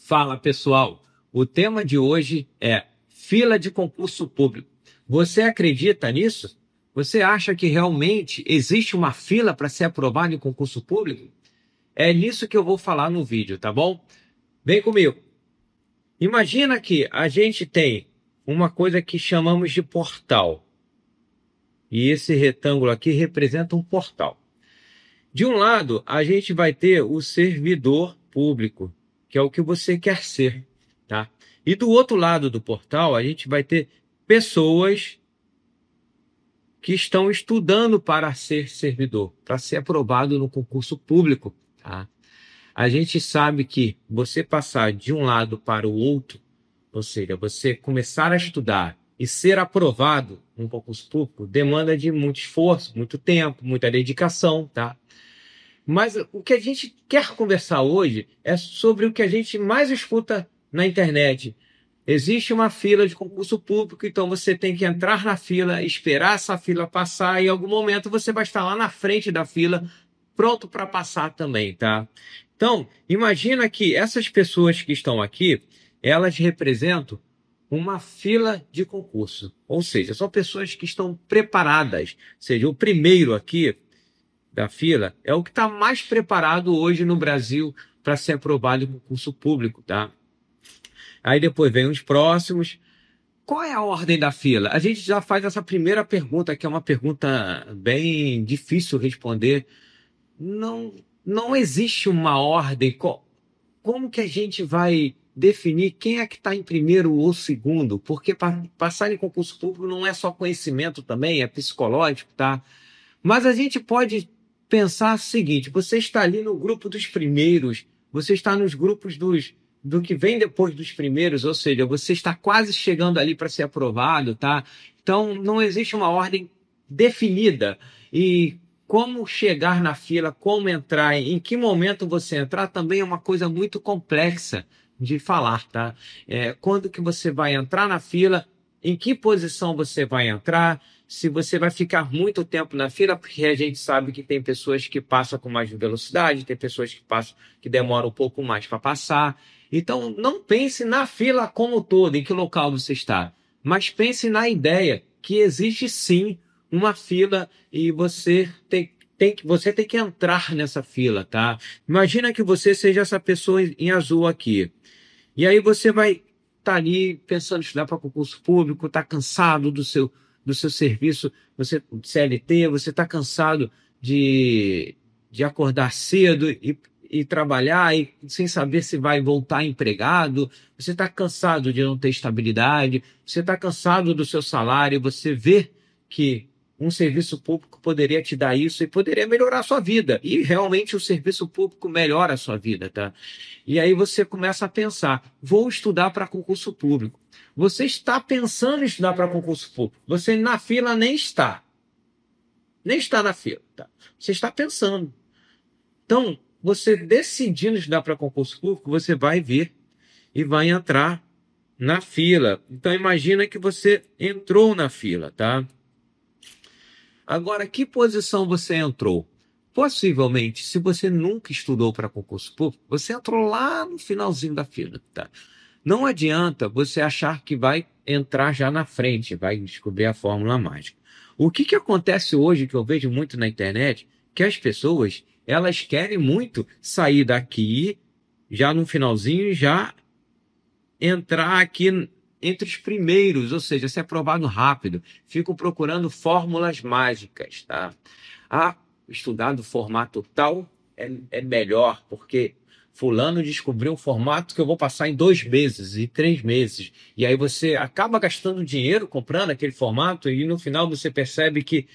Fala pessoal, o tema de hoje é fila de concurso público. Você acredita nisso? Você acha que realmente existe uma fila para ser aprovado em concurso público? É nisso que eu vou falar no vídeo, tá bom? Vem comigo. Imagina que a gente tem uma coisa que chamamos de portal. E esse retângulo aqui representa um portal. De um lado, a gente vai ter o servidor público, que é o que você quer ser, tá? E do outro lado do portal, a gente vai ter pessoas que estão estudando para ser servidor, para ser aprovado no concurso público, tá? A gente sabe que você passar de um lado para o outro, ou seja, você começar a estudar e ser aprovado no concurso público, demanda de muito esforço, muito tempo, muita dedicação, tá? Mas o que a gente quer conversar hoje é sobre o que a gente mais escuta na internet. Existe uma fila de concurso público, então você tem que entrar na fila, esperar essa fila passar, e em algum momento você vai estar lá na frente da fila, pronto para passar também, tá? Então, imagina que essas pessoas que estão aqui, elas representam uma fila de concurso. Ou seja, são pessoas que estão preparadas. Ou seja, o primeiro aqui da fila é o que está mais preparado hoje no Brasil para ser aprovado em concurso público, tá? Aí depois vem os próximos. Qual é a ordem da fila? A gente já faz essa primeira pergunta, que é uma pergunta bem difícil responder. Não, não existe uma ordem. Como que a gente vai definir quem é que está em primeiro ou segundo? Porque passar em concurso público não é só conhecimento também, é psicológico, tá? Mas a gente pode pensar o seguinte: você está ali no grupo dos primeiros, você está nos grupos do que vem depois dos primeiros, ou seja, você está quase chegando ali para ser aprovado, tá? Então, não existe uma ordem definida. E como chegar na fila, como entrar, em que momento você entrar, também é uma coisa muito complexa de falar, tá? Quando que você vai entrar na fila, em que posição você vai entrar, se você vai ficar muito tempo na fila, porque a gente sabe que tem pessoas que passam com mais velocidade, tem pessoas que passam que demoram um pouco mais para passar. Então, não pense na fila como um todo, em que local você está, mas pense na ideia que existe sim uma fila e você tem que entrar nessa fila, tá? Imagina que você seja essa pessoa em azul aqui. E aí você vai estar ali pensando em estudar para concurso público, está cansado do seu serviço, você CLT, você está cansado de acordar cedo e trabalhar e sem saber se vai voltar empregado, você está cansado de não ter estabilidade, você está cansado do seu salário, você vê que um serviço público poderia te dar isso e poderia melhorar a sua vida. E realmente o serviço público melhora a sua vida, tá? E aí você começa a pensar: vou estudar para concurso público. Você está pensando em estudar para concurso público. Você na fila nem está. Nem está na fila, tá? Você está pensando. Então, você decidindo estudar para concurso público, você vai vir e vai entrar na fila. Então, imagina que você entrou na fila, tá? Agora, que posição você entrou? Possivelmente, se você nunca estudou para concurso público, você entrou lá no finalzinho da fila, tá? Não adianta você achar que vai entrar já na frente, vai descobrir a fórmula mágica. O que acontece hoje, que eu vejo muito na internet, que as pessoas, elas querem muito sair daqui, já no finalzinho, e já entrar aqui entre os primeiros, ou seja, ser aprovado rápido. Ficam procurando fórmulas mágicas, tá? Estudar do formato tal é melhor, porque fulano descobriu um formato que eu vou passar em 2 meses e 3 meses. E aí você acaba gastando dinheiro comprando aquele formato e no final você percebe que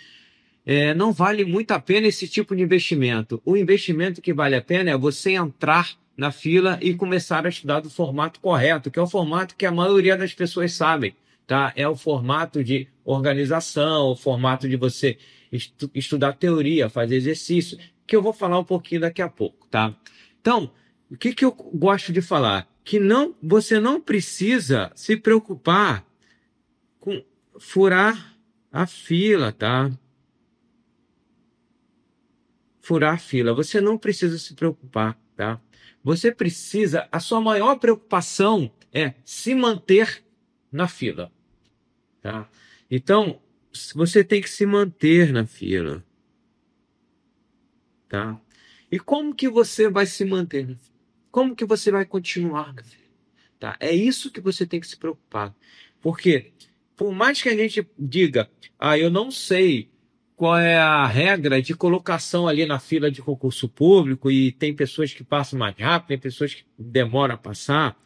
não vale muito a pena esse tipo de investimento. O investimento que vale a pena é você entrar na fila e começar a estudar do formato correto, que é o formato que a maioria das pessoas sabem, tá? É o formato de organização, o formato de você estudar teoria, fazer exercício, que eu vou falar um pouquinho daqui a pouco, tá? Então, o que eu gosto de falar? Que você não precisa se preocupar com furar a fila, tá? Furar a fila. Você não precisa se preocupar, tá? você precisa, a sua maior preocupação é se manter na fila, tá? Então, você tem que se manter na fila, tá? E como que você vai se manter na fila? Como que você vai continuar na fila? Tá? É isso que você tem que se preocupar. Porque, por mais que a gente diga, eu não sei qual é a regra de colocação ali na fila de concurso público e tem pessoas que passam mais rápido, tem pessoas que demoram a passar,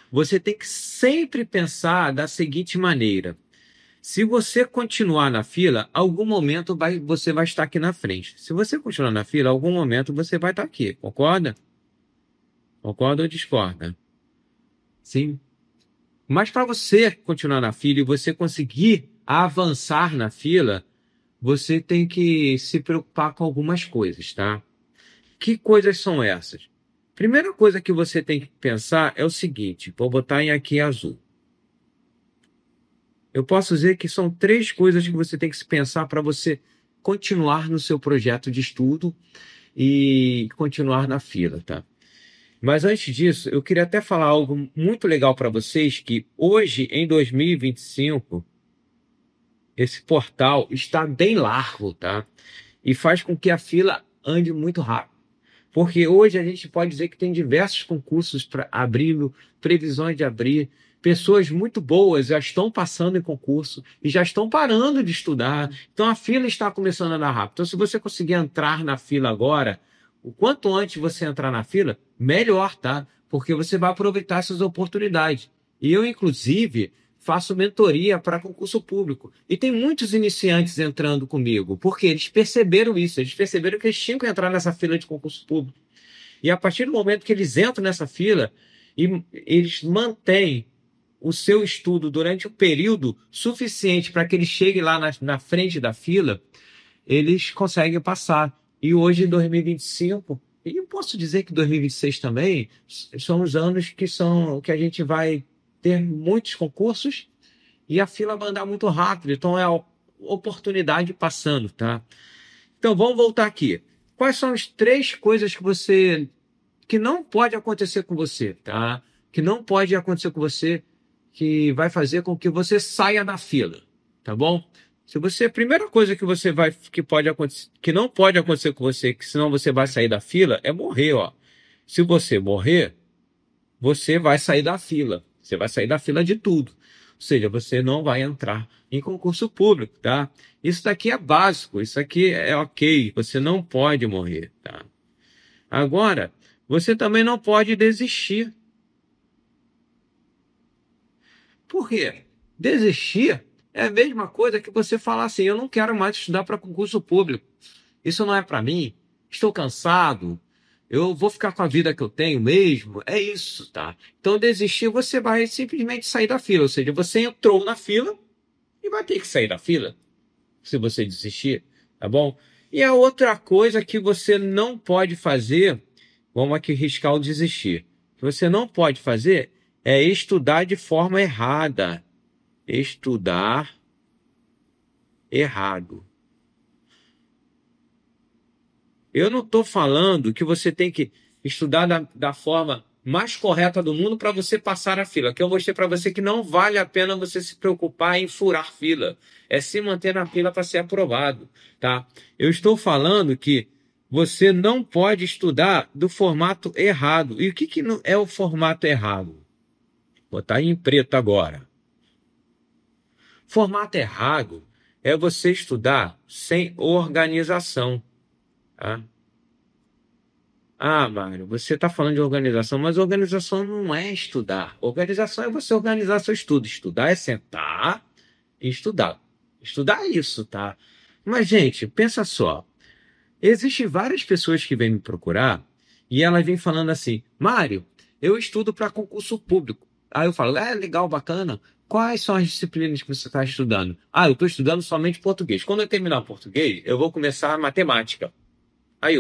você tem que sempre pensar da seguinte maneira: se você continuar na fila, algum momento você vai estar aqui na frente. Se você continuar na fila, algum momento você vai estar aqui. Concorda? Concorda ou discorda? Sim. Mas para você continuar na fila e você conseguir avançar na fila, você tem que se preocupar com algumas coisas, tá? Que coisas são essas? Primeira coisa que você tem que pensar é o seguinte, vou botar em aqui azul. Eu posso dizer que são 3 coisas que você tem que se pensar para você continuar no seu projeto de estudo e continuar na fila, tá? Mas antes disso, eu queria até falar algo muito legal para vocês, que hoje, em 2025, esse portal está bem largo, tá? E faz com que a fila ande muito rápido. Porque hoje a gente pode dizer que tem diversos concursos para abrir, previsões de abrir. Pessoas muito boas já estão passando em concurso e já estão parando de estudar. Então a fila está começando a andar rápido. Então, se você conseguir entrar na fila agora, o quanto antes você entrar na fila, melhor, tá? Porque você vai aproveitar essas oportunidades. E eu, inclusive, faço mentoria para concurso público. E tem muitos iniciantes entrando comigo, porque eles perceberam isso, eles perceberam que eles tinham que entrar nessa fila de concurso público. E a partir do momento que eles entram nessa fila, e eles mantêm o seu estudo durante um período suficiente para que eles cheguem lá na frente da fila, eles conseguem passar. E hoje, em 2025, e eu posso dizer que 2026 também, são os anos que a gente vai ter muitos concursos e a fila vai andar muito rápido. Então, é a oportunidade passando, tá? Então, vamos voltar aqui. Quais são as 3 coisas que não pode acontecer com você, tá? Que não pode acontecer com você, que vai fazer com que você saia da fila, tá bom? Se você, a primeira coisa que não pode acontecer com você, que senão você vai sair da fila, é morrer, ó. Se você morrer, você vai sair da fila. Você vai sair da fila de tudo. Ou seja, você não vai entrar em concurso público, tá? Isso daqui é básico, isso aqui é ok, você não pode morrer, tá? Agora, você também não pode desistir. Por quê? Desistir é a mesma coisa que você falar assim, eu não quero mais estudar para concurso público. Isso não é para mim. Estou cansado. Eu vou ficar com a vida que eu tenho mesmo. É isso, tá? Então, desistir, você vai simplesmente sair da fila. Ou seja, você entrou na fila e vai ter que sair da fila se você desistir, tá bom? E a outra coisa que você não pode fazer, vamos aqui riscar o desistir, que você não pode fazer é estudar de forma errada. Estudar errado. Eu não estou falando que você tem que estudar da forma mais correta do mundo para você passar a fila. Que eu mostrei para você que não vale a pena você se preocupar em furar fila. É se manter na fila para ser aprovado, tá? Eu estou falando que você não pode estudar do formato errado. E o que é o formato errado? Vou botar em preto agora. Formato errado é você estudar sem organização, tá? Mário, você está falando de organização, mas organização não é estudar. Organização é você organizar seu estudo. Estudar é sentar e estudar. Estudar é isso, tá? Mas, gente, pensa só. Existem várias pessoas que vêm me procurar e elas vêm falando assim, Mário, eu estudo para concurso público. Aí eu falo, legal, bacana. Quais são as disciplinas que você está estudando? Eu estou estudando somente português. Quando eu terminar o português, eu vou começar a matemática. Aí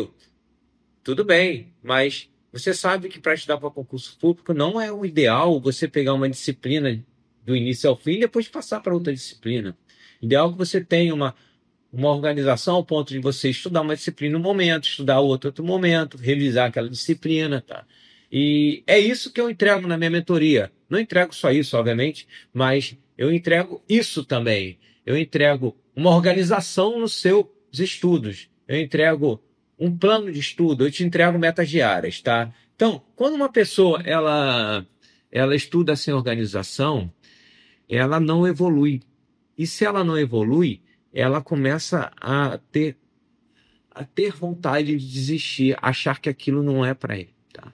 tudo bem, mas você sabe que para estudar para concurso público não é o ideal você pegar uma disciplina do início ao fim e depois passar para outra disciplina. Ideal que você tenha uma organização ao ponto de você estudar uma disciplina um momento, estudar outro momento, revisar aquela disciplina, tá? E é isso que eu entrego na minha mentoria. Não entrego só isso, obviamente, mas eu entrego isso também. Eu entrego uma organização nos seus estudos. Eu entrego um plano de estudo, eu te entrego metas diárias, tá? Então, quando uma pessoa ela estuda sem organização, ela não evolui. E se ela não evolui, ela começa a ter vontade de desistir, achar que aquilo não é para ele, tá?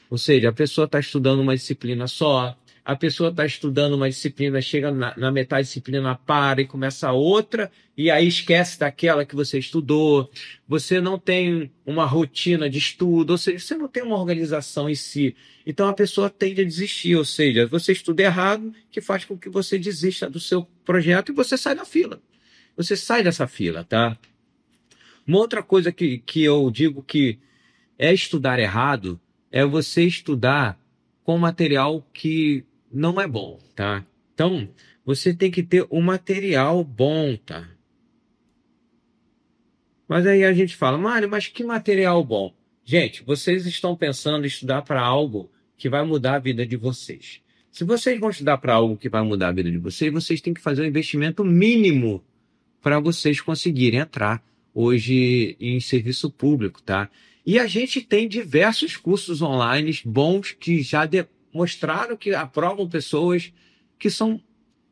Ou seja, a pessoa está estudando uma disciplina só, a pessoa está estudando uma disciplina, chega na metade da disciplina, para e começa outra, e aí esquece daquela que você estudou, você não tem uma rotina de estudo, ou seja, você não tem uma organização em si. Então a pessoa tende a desistir, ou seja, você estuda errado, que faz com que você desista do seu projeto e você sai da fila. Você sai dessa fila, tá? Uma outra coisa que eu digo que é estudar errado é você estudar com material que não é bom, tá? Então, você tem que ter um material bom, tá? Mas aí a gente fala, Mário, mas que material bom? Gente, vocês estão pensando em estudar para algo que vai mudar a vida de vocês. Se vocês vão estudar para algo que vai mudar a vida de vocês, vocês têm que fazer um investimento mínimo para vocês conseguirem entrar hoje em serviço público, tá? E a gente tem diversos cursos online bons que já demonstraram que aprovam pessoas que são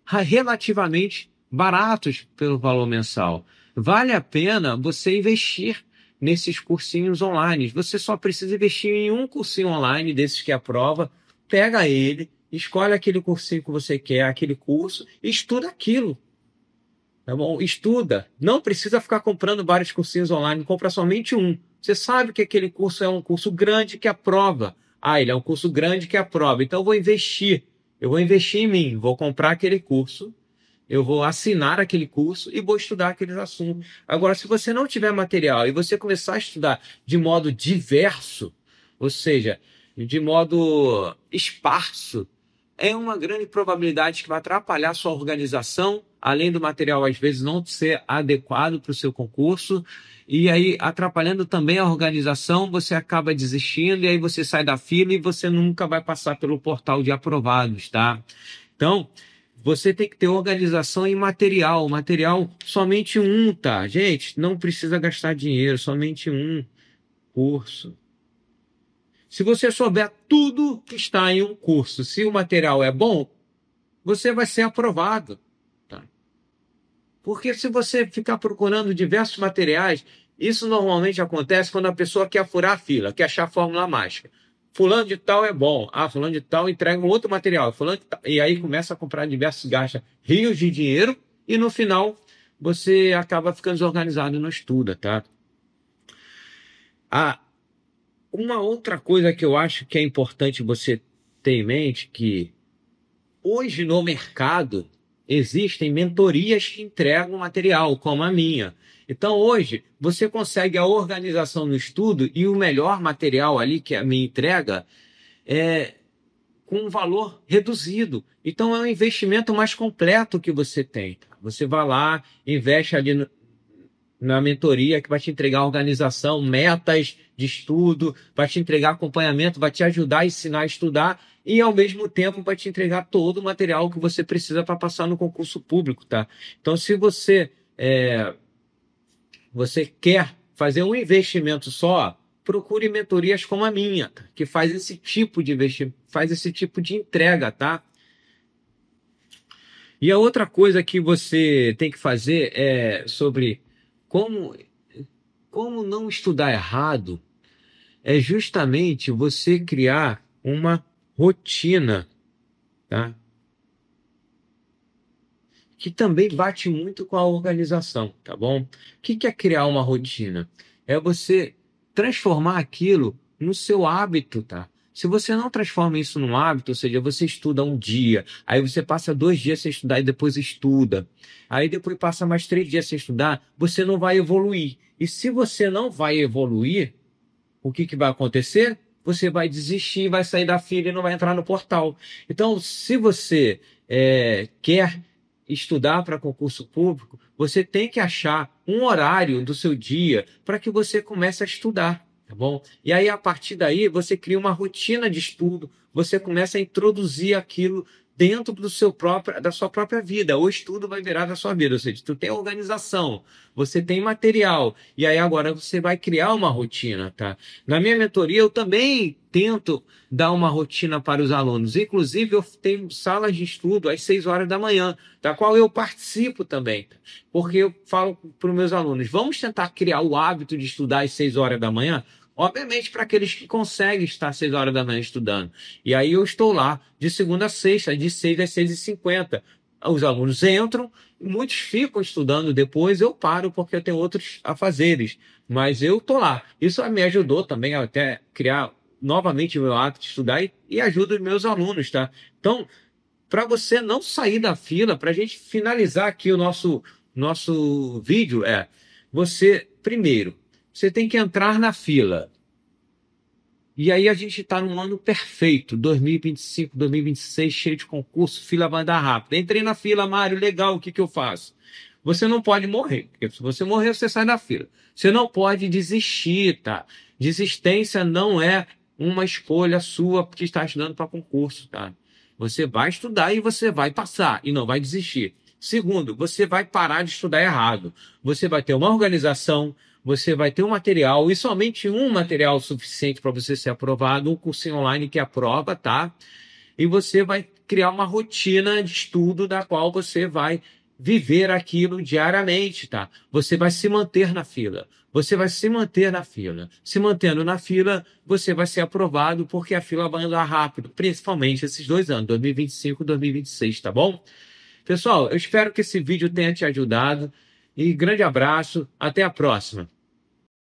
relativamente baratos pelo valor mensal. Vale a pena você investir nesses cursinhos online. Você só precisa investir em um cursinho online desses que aprova, pega ele, escolhe aquele cursinho que você quer, aquele curso, e estuda aquilo. Tá bom? Estuda. Não precisa ficar comprando vários cursinhos online, compra somente um. Você sabe que aquele curso é um curso grande que aprova. Ah, ele é um curso grande que aprova. Então eu vou investir. Eu vou investir em mim, vou comprar aquele curso, eu vou assinar aquele curso e vou estudar aqueles assuntos. Agora, se você não tiver material e você começar a estudar de modo diverso, ou seja, de modo esparso, é uma grande probabilidade que vai atrapalhar a sua organização, além do material às vezes não ser adequado para o seu concurso, e aí atrapalhando também a organização, você acaba desistindo, e aí você sai da fila e você nunca vai passar pelo portal de aprovados, tá? Então, você tem que ter organização e material. Material, somente um, tá? Gente, não precisa gastar dinheiro, somente um curso. Se você souber tudo que está em um curso, se o material é bom, você vai ser aprovado. Tá? Porque se você ficar procurando diversos materiais, isso normalmente acontece quando a pessoa quer furar a fila, quer achar a fórmula mágica. Fulano de tal é bom. Ah, fulano de tal entrega um outro material. Fulano de tal... E aí começa a comprar diversos, gasta rios de dinheiro e no final você acaba ficando desorganizado e não estuda, tá? Uma outra coisa que eu acho que é importante você ter em mente que hoje no mercado existem mentorias que entregam material, como a minha. Então hoje você consegue a organização no estudo e o melhor material ali que a minha entrega com um valor reduzido. Então é um investimento mais completo que você tem. Você vai lá, investe ali na mentoria que vai te entregar organização, metas de estudo, vai te entregar acompanhamento, vai te ajudar a ensinar a estudar e, ao mesmo tempo, vai te entregar todo o material que você precisa para passar no concurso público, tá? Então, se você quer fazer um investimento só, procure mentorias como a minha, tá? Que faz esse tipo de investimento, faz esse tipo de entrega, tá? E a outra coisa que você tem que fazer é sobre como não estudar errado é justamente você criar uma rotina, tá? Que também bate muito com a organização, tá bom? O que é criar uma rotina? É você transformar aquilo no seu hábito, tá? Se você não transforma isso num hábito, ou seja, você estuda um dia, aí você passa 2 dias sem estudar e depois estuda, aí depois passa mais 3 dias sem estudar, você não vai evoluir. E se você não vai evoluir, o que vai acontecer? Você vai desistir, vai sair da fila e não vai entrar no portal. Então, se você quer estudar para concurso público, você tem que achar um horário do seu dia para que você comece a estudar, tá bom? E aí, a partir daí, você cria uma rotina de estudo, você começa a introduzir aquilo dentro da sua própria vida. O estudo vai virar da sua vida, ou seja, tu tem organização, você tem material, e aí agora você vai criar uma rotina, tá? Na minha mentoria, eu também tento dar uma rotina para os alunos. Inclusive, eu tenho salas de estudo às 6 horas da manhã, da qual eu participo também, tá? Porque eu falo para os meus alunos, vamos tentar criar o hábito de estudar às 6 horas da manhã? Obviamente, para aqueles que conseguem estar às 6 horas da manhã estudando. E aí eu estou lá de segunda a sexta, de 6 às 6h50. Os alunos entram, muitos ficam estudando, depois eu paro porque eu tenho outros afazeres. Mas eu estou lá. Isso me ajudou também a até criar novamente o meu hábito de estudar e ajuda os meus alunos, tá? Então, para você não sair da fila, para a gente finalizar aqui o nosso vídeo, você, primeiro, você tem que entrar na fila. E aí a gente está num ano perfeito, 2025, 2026, cheio de concurso, fila vai andar rápido. Entrei na fila, Mário, legal, o que eu faço? Você não pode morrer, porque se você morrer, você sai da fila. Você não pode desistir, tá? Desistência não é uma escolha sua que está estudando para concurso, tá? Você vai estudar e você vai passar, e não vai desistir. Segundo, você vai parar de estudar errado. Você vai ter uma organização, você vai ter um material, e somente um material suficiente para você ser aprovado, um cursinho online que aprova, tá? E você vai criar uma rotina de estudo da qual você vai viver aquilo diariamente, tá? Você vai se manter na fila. Você vai se manter na fila. Se mantendo na fila, você vai ser aprovado porque a fila vai andar rápido, principalmente esses 2 anos, 2025 e 2026, tá bom? Pessoal, eu espero que esse vídeo tenha te ajudado e grande abraço, até a próxima.